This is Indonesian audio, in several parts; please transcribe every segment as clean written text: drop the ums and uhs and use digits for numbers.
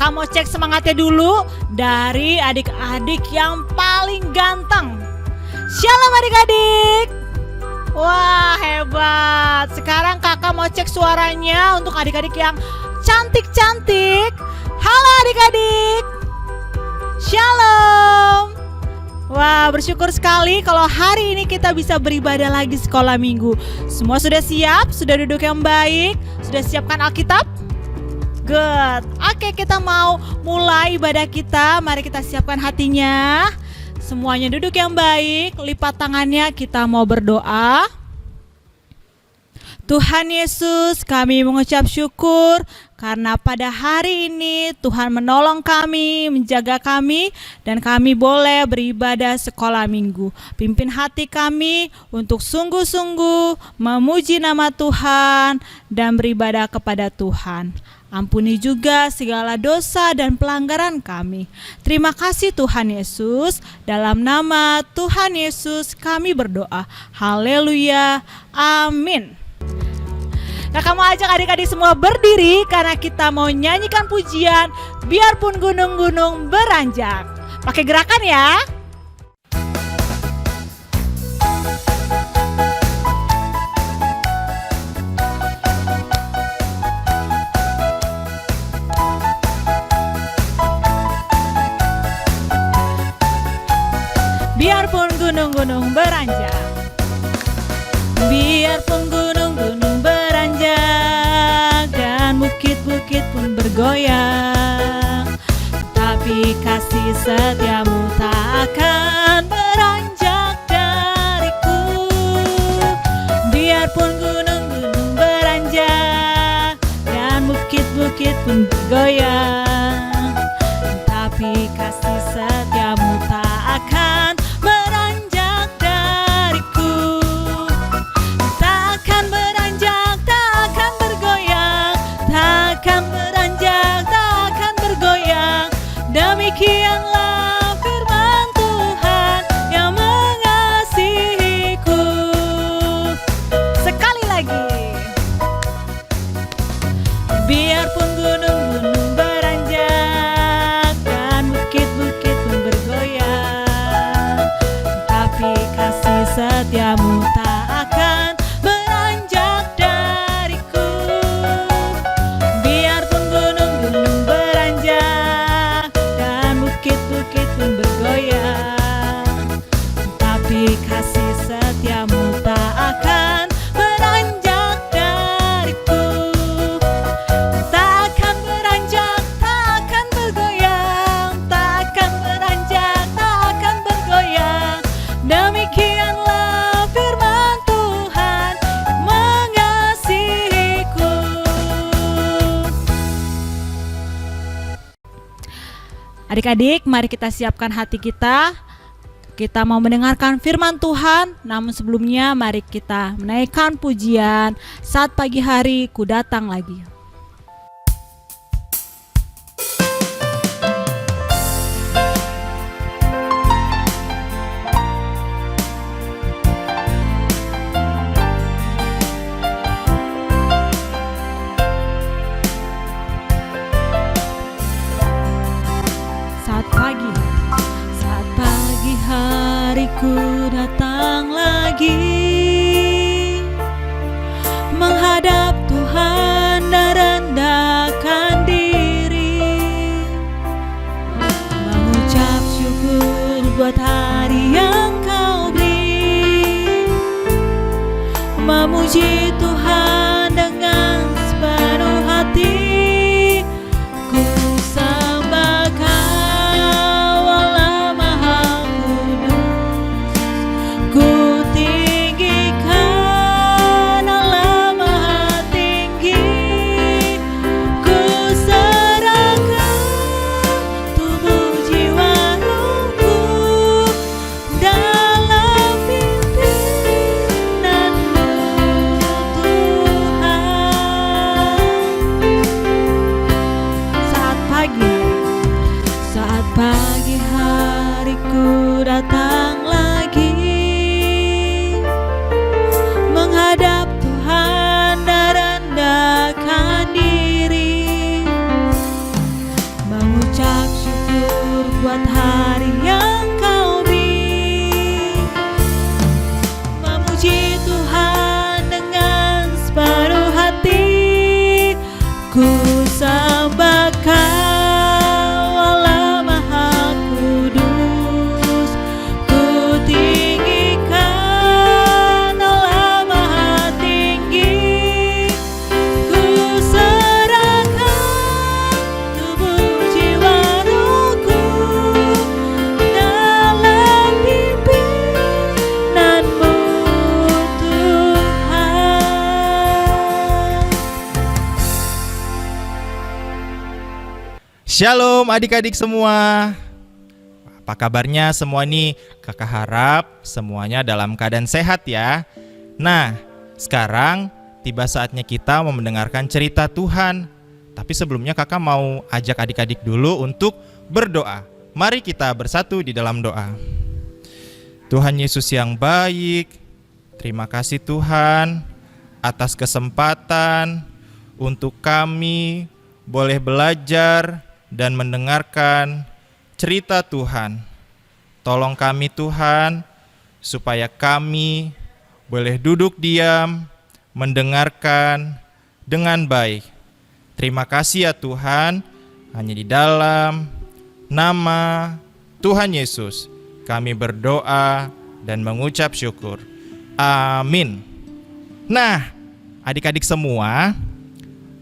Kakak mau cek semangatnya dulu dari adik-adik yang paling ganteng. Shalom adik-adik. Wah, hebat. Sekarang kakak mau cek suaranya untuk adik-adik yang cantik-cantik. Halo adik-adik. Shalom. Wah, bersyukur sekali kalau hari ini kita bisa beribadah lagi sekolah minggu. Semua sudah siap? Sudah duduk yang baik? Sudah siapkan Alkitab? Good. Oke, kita mau mulai ibadah kita. Mari kita siapkan hatinya. Semuanya duduk yang baik, lipat tangannya, kita mau berdoa. Tuhan Yesus, kami mengucap syukur karena pada hari ini Tuhan menolong kami, menjaga kami, dan kami boleh beribadah sekolah minggu. Pimpin hati kami untuk sungguh-sungguh memuji nama Tuhan dan beribadah kepada Tuhan. Ampuni juga segala dosa dan pelanggaran kami. Terima kasih Tuhan Yesus. Dalam nama Tuhan Yesus kami berdoa. Haleluya. Amin. Nah, kamu ajak adik-adik semua berdiri karena kita mau nyanyikan pujian biarpun gunung-gunung beranjak. Pakai gerakan ya. Biarpun gunung-gunung beranjak, biarpun gunung-gunung beranjak dan bukit-bukit pun bergoyang, tapi kasih setiamu tak akan beranjak dariku. Biarpun gunung-gunung beranjak dan bukit-bukit pun bergoyang, tapi kasih setiamu tak akan beranjak dariku. Takkan beranjak, takkan bergoyang, takkan beranjak, takkan bergoyang. Demikianlah firman Tuhan yang mengasihiku. Sekali lagi. Biarpun gunung-gunung beranjak dan bukit-bukit pun bergoyang, tapi kasih setiamu tak akan beranjak dariku. Biarpun gunung-gunung beranjak dan bukit-bukit pun bergoyang, tapi kasih setiamu tak akan beranjak dariku. Takkan beranjak, takkan bergoyang, takkan beranjak, takkan bergoyang. Demikianlah firman Tuhan mengasihiku. Adik-adik, mari kita siapkan hati kita. Kita mau mendengarkan firman Tuhan, namun sebelumnya mari kita menaikkan pujian Saat Pagi Hari Ku Datang Lagi. Saat pagi hari ku datang lagi, menghadap Tuhan dan rendahkan diri, mengucap syukur buat hari yang Kau beri, memuji Tuhan dengan sepenuh hati. Ku sembah Kau Allah Maha Kudus, ku tinggikan Allah Maha Tinggi, ku serahkan tubuh jiwa rohku dalam pimpinan-Mu. buat hari yang kau beri. Memuji Tuhan dengan separuh hati, ku sembah Kau Allah Maha Kudus, ku tinggikan Allah Maha Tinggi, ku serahkan tubuh jiwa rohku dalam pimpinanmu Tuhan. Shalom adik-adik semua. Apa kabarnya semua nih? Kakak harap semuanya dalam keadaan sehat ya. Nah, sekarang tiba saatnya kita mau mendengarkan cerita Tuhan. Tapi sebelumnya kakak mau ajak adik-adik dulu untuk berdoa. Mari kita bersatu di dalam doa. Tuhan Yesus yang baik, terima kasih Tuhan atas kesempatan untuk kami boleh belajar dan mendengarkan cerita Tuhan. Tolong kami Tuhan, supaya kami boleh duduk diam, mendengarkan dengan baik. Terima kasih ya Tuhan, hanya di dalam nama Tuhan Yesus kami berdoa dan mengucap syukur. Amin. Nah, adik-adik semua,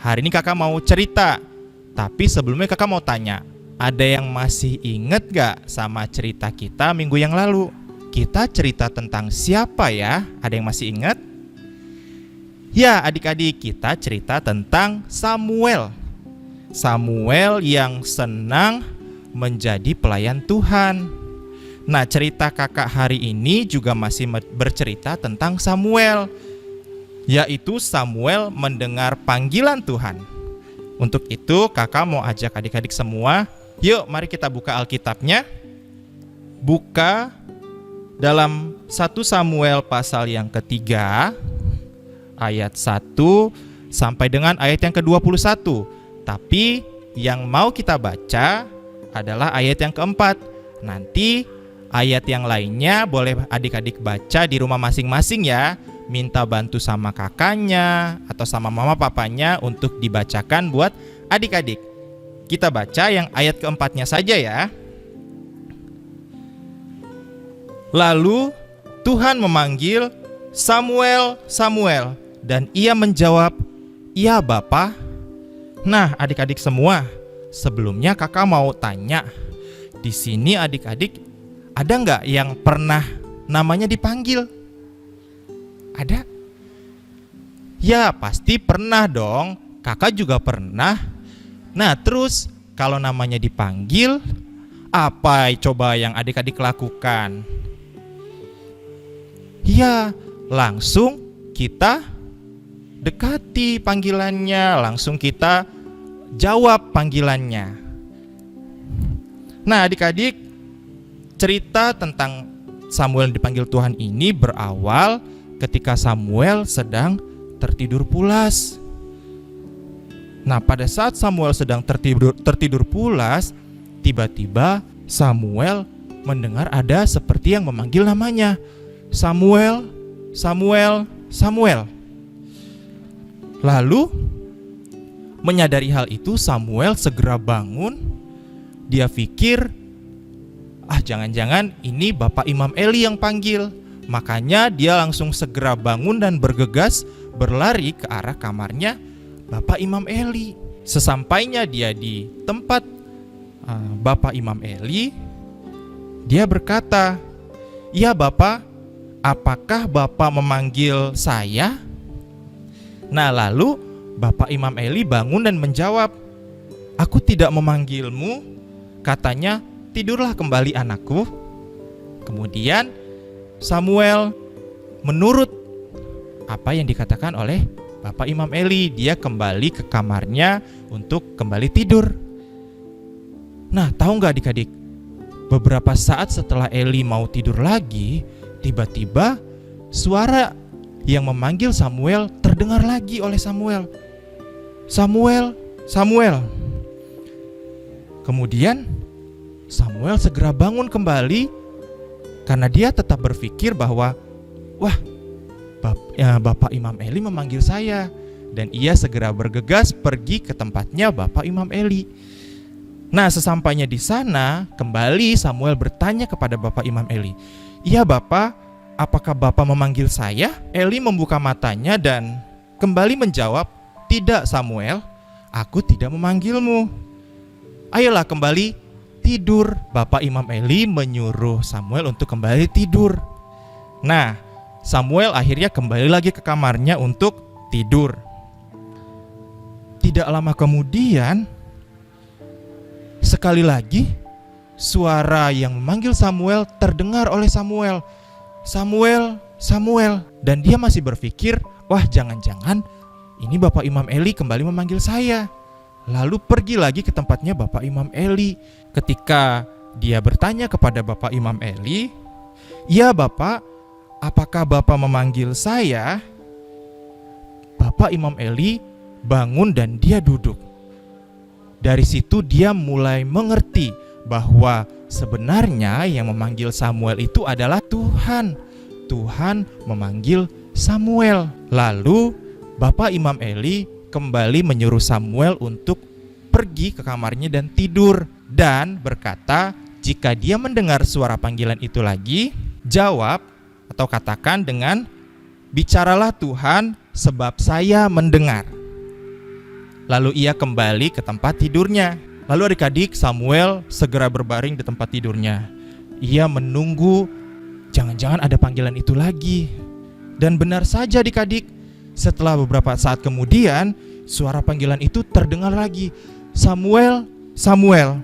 hari ini kakak mau cerita. Tapi sebelumnya kakak mau tanya, ada yang masih inget gak sama cerita kita minggu yang lalu? Kita cerita tentang siapa ya? Ada yang masih inget? Ya adik-adik, kita cerita tentang Samuel. Samuel yang senang menjadi pelayan Tuhan. Nah, cerita kakak hari ini juga masih bercerita tentang Samuel, yaitu Samuel mendengar panggilan Tuhan. Untuk itu kakak mau ajak adik-adik semua, yuk mari kita buka Alkitabnya. Buka dalam 1 Samuel pasal yang ketiga, ayat 1 sampai dengan ayat yang ke-21. Tapi yang mau kita baca adalah ayat yang keempat. Nanti ayat yang lainnya boleh adik-adik baca di rumah masing-masing ya. Minta bantu sama kakaknya atau sama mama papanya untuk dibacakan buat adik-adik. Kita baca yang ayat keempatnya saja ya. Lalu Tuhan memanggil, Samuel, Samuel, dan ia menjawab, "Ya Bapa." Nah, adik-adik semua, sebelumnya kakak mau tanya, di sini adik-adik ada nggak yang pernah namanya dipanggil? Ada? Ya, pasti pernah dong. Kakak juga pernah. Nah, terus kalau namanya dipanggil, apa coba yang adik-adik lakukan? Ya, langsung kita dekati panggilannya, langsung kita jawab panggilannya. Nah, adik-adik, cerita tentang Samuel dipanggil Tuhan ini berawal ketika Samuel sedang tertidur pulas. Nah, pada saat Samuel sedang tertidur pulas, tiba-tiba Samuel mendengar ada seperti yang memanggil namanya. Samuel, Samuel, Samuel. Lalu menyadari hal itu, Samuel segera bangun. Dia pikir, jangan-jangan ini Bapak Imam Eli yang panggil. Makanya dia langsung segera bangun dan bergegas berlari ke arah kamarnya Bapak Imam Eli. Sesampainya dia di tempat Bapak Imam Eli, dia berkata, "Ya Bapak, apakah Bapak memanggil saya?" Nah, lalu Bapak Imam Eli bangun dan menjawab, "Aku tidak memanggilmu." Katanya, "Tidurlah kembali anakku." Kemudian Samuel menurut apa yang dikatakan oleh Bapak Imam Eli. Dia kembali ke kamarnya untuk kembali tidur. Nah, tahu nggak adik-adik? Beberapa saat setelah Eli mau tidur lagi, tiba-tiba suara yang memanggil Samuel terdengar lagi oleh Samuel. "Samuel, Samuel." Kemudian Samuel segera bangun kembali karena dia tetap berpikir bahwa wah, Bapak Imam Eli memanggil saya. Dan ia segera bergegas pergi ke tempatnya Bapak Imam Eli. Nah, sesampainya di sana, kembali Samuel bertanya kepada Bapak Imam Eli, "Iya Bapak, apakah Bapak memanggil saya?" Eli membuka matanya dan kembali menjawab, "Tidak Samuel, aku tidak memanggilmu. Ayolah kembali tidur." Bapak Imam Eli menyuruh Samuel untuk kembali tidur. Nah, Samuel akhirnya kembali lagi ke kamarnya untuk tidur. Tidak lama kemudian, sekali lagi suara yang memanggil Samuel terdengar oleh Samuel. "Samuel, Samuel." Dan dia masih berpikir, wah, jangan-jangan ini Bapak Imam Eli kembali memanggil saya. Lalu pergi lagi ke tempatnya Bapak Imam Eli. Ketika dia bertanya kepada Bapak Imam Eli, "Ya Bapak, apakah Bapak memanggil saya?" Bapak Imam Eli bangun dan dia duduk. Dari situ dia mulai mengerti bahwa sebenarnya yang memanggil Samuel itu adalah Tuhan. Tuhan memanggil Samuel. Lalu Bapak Imam Eli kembali menyuruh Samuel untuk pergi ke kamarnya dan tidur, dan berkata, jika dia mendengar suara panggilan itu lagi, jawab atau katakan dengan, "Bicaralah Tuhan, sebab saya mendengar." Lalu ia kembali ke tempat tidurnya. Lalu adik-adik, Samuel segera berbaring di tempat tidurnya. Ia menunggu, jangan-jangan ada panggilan itu lagi. Dan benar saja adik-adik, setelah beberapa saat kemudian, suara panggilan itu terdengar lagi, "Samuel, Samuel."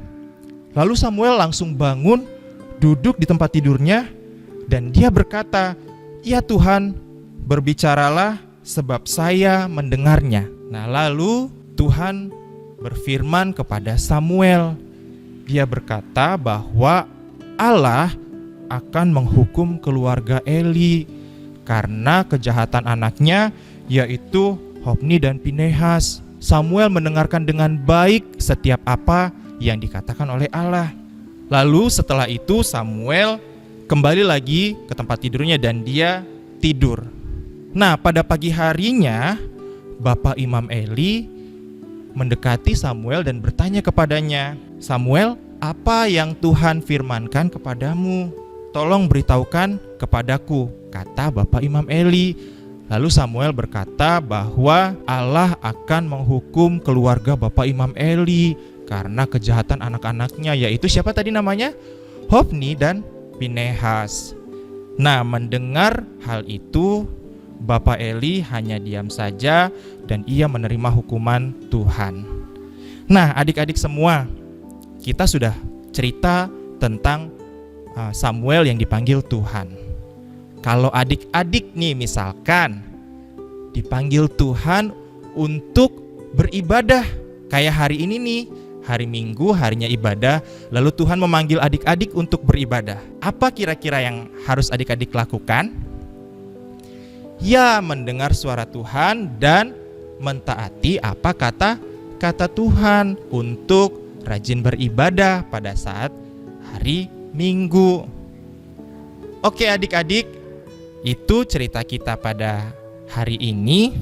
Lalu Samuel langsung bangun, duduk di tempat tidurnya, dan dia berkata, "Ya Tuhan, berbicaralah sebab saya mendengarnya." Nah, lalu Tuhan berfirman kepada Samuel. Dia berkata bahwa Allah akan menghukum keluarga Eli karena kejahatan anaknya, yaitu Hofni dan Pinehas. Samuel mendengarkan dengan baik setiap apa yang dikatakan oleh Allah. Lalu setelah itu Samuel kembali lagi ke tempat tidurnya dan dia tidur. Nah, pada pagi harinya Bapak Imam Eli mendekati Samuel dan bertanya kepadanya, "Samuel, apa yang Tuhan firmankan kepadamu? Tolong beritahukan kepadaku," kata Bapak Imam Eli. Lalu Samuel berkata bahwa Allah akan menghukum keluarga Bapak Imam Eli karena kejahatan anak-anaknya, yaitu siapa tadi namanya? Hofni dan Pinehas. Nah, mendengar hal itu, Bapak Eli hanya diam saja dan ia menerima hukuman Tuhan. Nah, adik-adik semua, kita sudah cerita tentang Samuel yang dipanggil Tuhan. Kalau adik-adik nih misalkan dipanggil Tuhan untuk beribadah, kayak hari ini nih, hari Minggu, harinya ibadah, lalu Tuhan memanggil adik-adik untuk beribadah. Apa kira-kira yang harus adik-adik lakukan? Ya, mendengar suara Tuhan dan mentaati apa kata Tuhan untuk rajin beribadah pada saat hari Minggu. Oke adik-adik, itu cerita kita pada hari ini.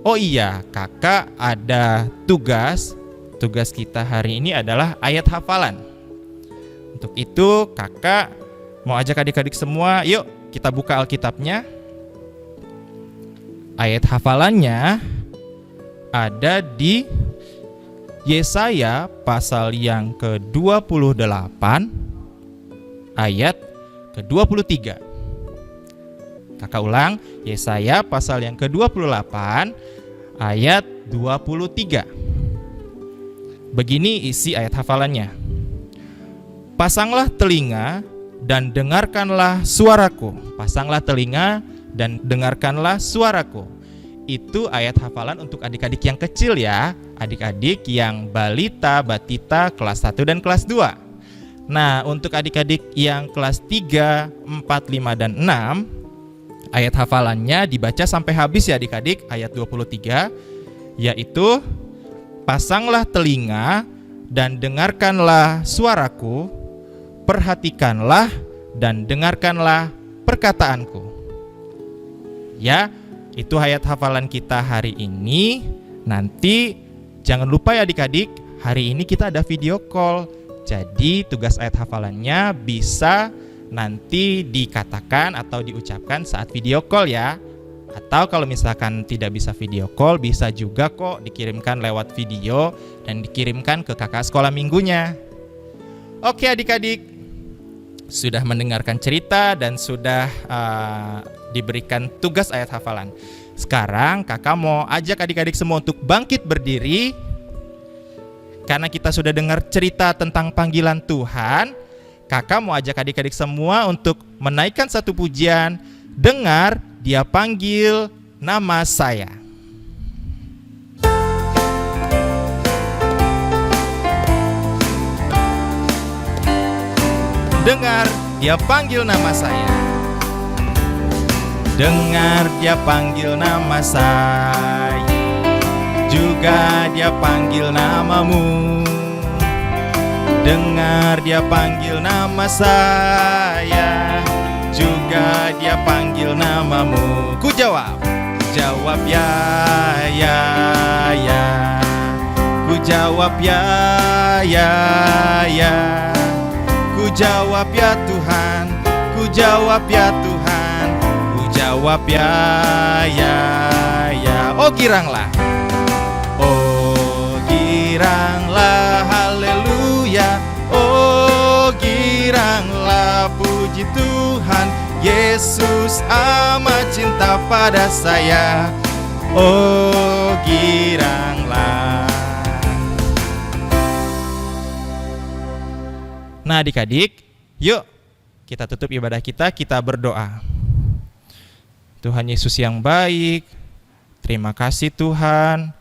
Oh iya, kakak ada tugas. Tugas kita hari ini adalah ayat hafalan. Untuk itu kakak mau ajak adik-adik semua, yuk kita buka Alkitabnya. Ayat hafalannya ada di Yesaya pasal yang ke-28 ayat ke-23. Kakak ulang, Yesaya pasal yang ke-28 ayat 23. Begini isi ayat hafalannya. Pasanglah telinga dan dengarkanlah suaraku. Pasanglah telinga dan dengarkanlah suaraku. Itu ayat hafalan untuk adik-adik yang kecil ya. Adik-adik yang balita, batita, kelas 1 dan kelas 2. Nah, untuk adik-adik yang kelas 3, 4, 5, dan 6, ayat hafalannya dibaca sampai habis ya adik-adik, ayat 23, yaitu pasanglah telinga dan dengarkanlah suaraku, perhatikanlah dan dengarkanlah perkataanku. Ya, itu ayat hafalan kita hari ini. Nanti jangan lupa ya adik-adik, hari ini kita ada video call. Jadi tugas ayat hafalannya bisa nanti dikatakan atau diucapkan saat video call ya. Atau kalau misalkan tidak bisa video call, bisa juga kok dikirimkan lewat video dan dikirimkan ke kakak sekolah minggunya. Oke adik-adik, sudah mendengarkan cerita dan sudah diberikan tugas ayat hafalan. Sekarang kakak mau ajak adik-adik semua untuk bangkit berdiri. Karena kita sudah dengar cerita tentang panggilan Tuhan, kakak mau ajak adik-adik semua untuk menaikkan satu pujian. Dengar, Dia panggil nama saya. Dengar, Dia panggil nama saya. Dengar, Dia panggil nama saya. Juga Dia panggil namamu. Dengar, Dia panggil nama saya. Juga Dia panggil namamu. Ku jawab ya, ya, ya. Ku jawab ya, ya, ya. Ku jawab ya Tuhan. Ku jawab ya Tuhan. Ku jawab ya, ya, ya. Oh giranglah. Oh giranglah, haleluya. Oh giranglah, puji Tuhan. Yesus amat cinta pada saya. Oh giranglah. Nah adik-adik, yuk kita tutup ibadah kita berdoa. Tuhan Yesus yang baik, terima kasih Tuhan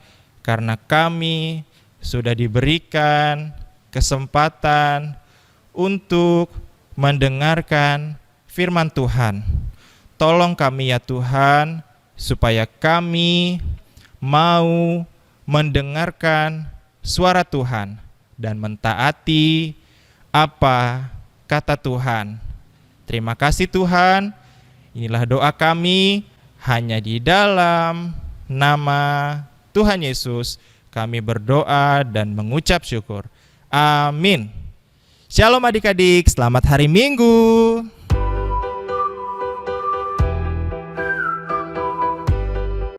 karena kami sudah diberikan kesempatan untuk mendengarkan firman Tuhan. Tolong kami ya Tuhan, supaya kami mau mendengarkan suara Tuhan dan mentaati apa kata Tuhan. Terima kasih Tuhan. Inilah doa kami, hanya di dalam nama Tuhan Yesus kami berdoa dan mengucap syukur. Amin. Shalom adik-adik, selamat hari Minggu.